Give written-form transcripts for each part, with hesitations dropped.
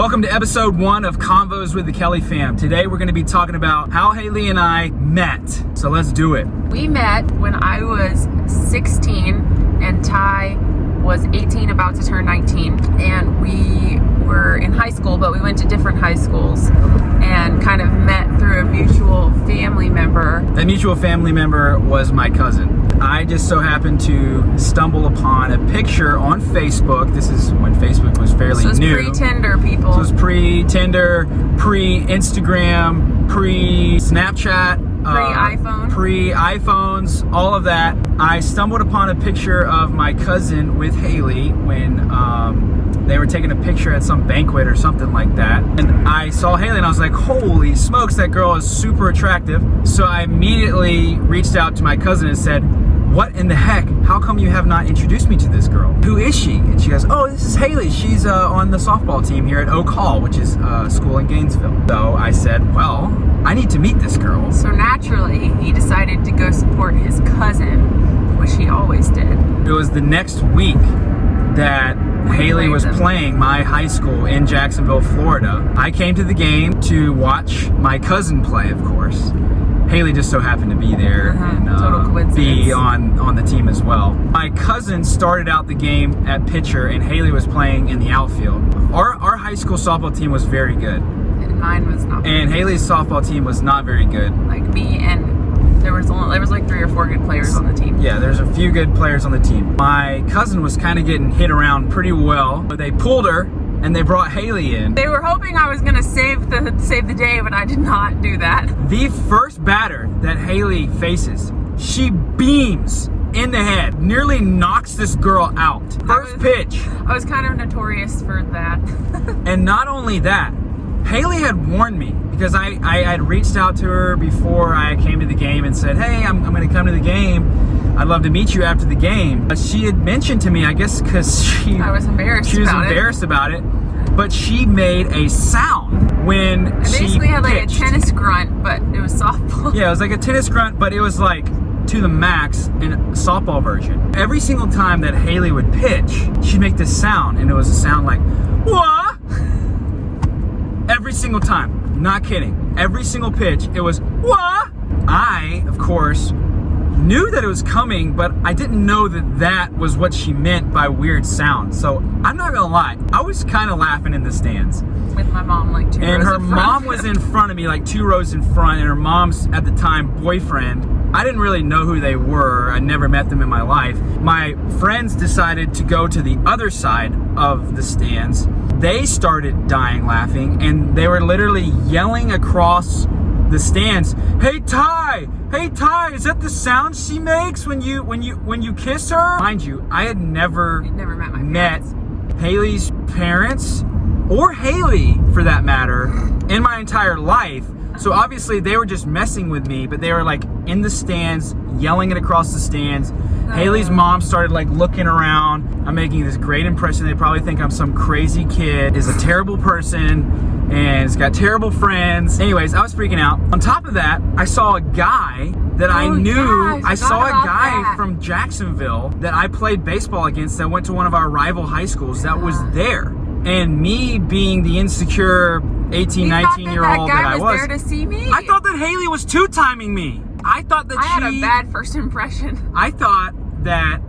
Welcome to episode 1 of Convos with the Kelly Fam. Today we're going to be talking about how Haley and I met. So let's do it. We met when I was 16 and Ty was 18, about to turn 19. And we were in high school, but we went to different high schools and kind of met through a mutual family member. That mutual family member was my cousin. I just so happened to stumble upon a picture on Facebook. This is when Facebook was fairly new. So it was pre-Tinder, people. So it was pre-Tinder, pre-Instagram, pre-Snapchat. Pre-iPhone. Pre-iPhones, all of that. I stumbled upon a picture of my cousin with Haley when they were taking a picture at some banquet or something like that. And I saw Haley and I was like, holy smokes, that girl is super attractive. So I immediately reached out to my cousin and said, what in the heck? How come you have not introduced me to this girl? Who is she? And she goes, oh, this is Haley. She's on the softball team here at Oak Hall, which is a school in Gainesville. So I said, well, I need to meet this girl. So naturally, he decided to go support his cousin, which he always did. It was the next week that Haley was playing my high school in Jacksonville, Florida. I came to the game to watch my cousin play, of course. Haley just so happened to be there and Total coincidence. Be on the team as well. My cousin started out the game at pitcher and Haley was playing in the outfield. Our high school softball team was very good. And mine was not. And Haley's softball team was not very good. Like me and there was like 3 or 4 good players on the team. Yeah, there's a few good players on the team. My cousin was kind of getting hit around pretty well, but they pulled her and they brought Haley in. They were hoping I was gonna save the day, but I did not do that. The first batter that Haley faces, she beams in the head, nearly knocks this girl out. First pitch. I was kind of notorious for that. And not only that, Haley had warned me because I had reached out to her before I came to the game and said, hey, I'm going to come to the game. I'd love to meet you after the game. But she had mentioned to me, I guess because I was embarrassed about it, but she made a sound when she basically had like pitched. a tennis grunt, but it was softball. Yeah, it was like a tennis grunt, but it was like to the max in softball version. Every single time that Haley would pitch, she'd make this sound, and it was a sound like, what? Every single time, not kidding. Every single pitch, it was, what? I, of course, knew that it was coming, but I didn't know that was what she meant by weird sound. So I'm not gonna lie, I was kind of laughing in the stands. With my mom, like 2 rows And her in front. mom was in front of me, like 2 rows in front, and her mom's, at the time, boyfriend. I didn't really know who they were. I never met them in my life. My friends decided to go to the other side of the stands. They started dying laughing, and they were literally yelling across the stands, hey Ty, is that the sound she makes when you kiss her? Mind you, I had never met Haley's parents or Haley for that matter in my entire life. So obviously they were just messing with me, but they were like in the stands, yelling it across the stands. Haley's mom started like looking around. I'm making this great impression. They probably think I'm some crazy kid, is a terrible person, and has got terrible friends. Anyways, I was freaking out. On top of that, I saw a guy that I knew. Yeah, I saw a guy that. from Jacksonville that I played baseball against that went to one of our rival high schools that was there. And me being the insecure 18, 19-year-old that I was, there to see me? I thought that Haley was two-timing me. I thought that I had a bad first impression. I thought that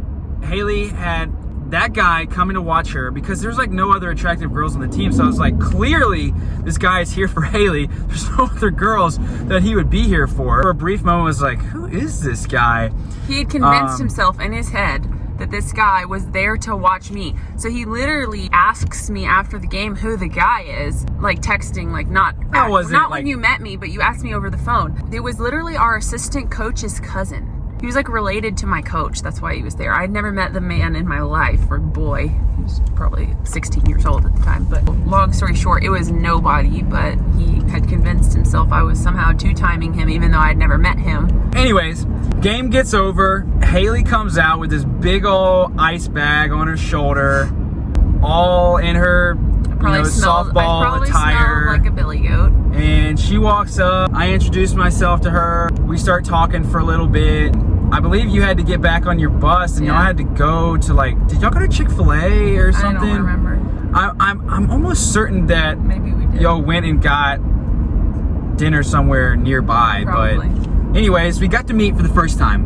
Haley had that guy coming to watch her because there's like no other attractive girls on the team. So I was like, clearly this guy is here for Haley. There's no other girls that he would be here for. For a brief moment, I was like, who is this guy? He had convinced himself in his head that this guy was there to watch me. So he literally asks me after the game who the guy is, like texting, like not when you met me, but you asked me over the phone. It was literally our assistant coach's cousin. He was like related to my coach. That's why he was there. I had never met the man in my life, or boy. He was probably 16 years old at the time. But long story short, it was nobody, but he had convinced himself I was somehow two-timing him, even though I had never met him. Anyways, game gets over. Haley comes out with this big old ice bag on her shoulder, all in her softball attire. Like a billy goat. And she walks up. I introduce myself to her. We start talking for a little bit. I believe you had to get back on your bus and y'all had to go to did y'all go to Chick-fil-A or something? I don't remember. I'm almost certain that maybe we did. y'all went and got dinner somewhere nearby. Probably. But anyways, we got to meet for the first time,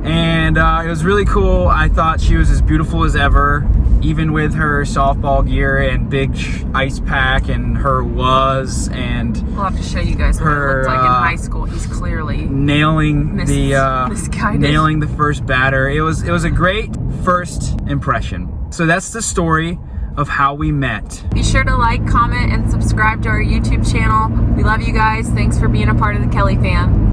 and it was really cool. I thought she was as beautiful as ever, even with her softball gear and big ice pack and her and we'll have to show you guys what it looked like in high school. He's clearly nailing misguided. nailing the first batter. It was a great first impression. So that's the story of how we met. Be sure to like, comment, and subscribe to our YouTube channel. We love you guys. Thanks for being a part of the Kelly Fan.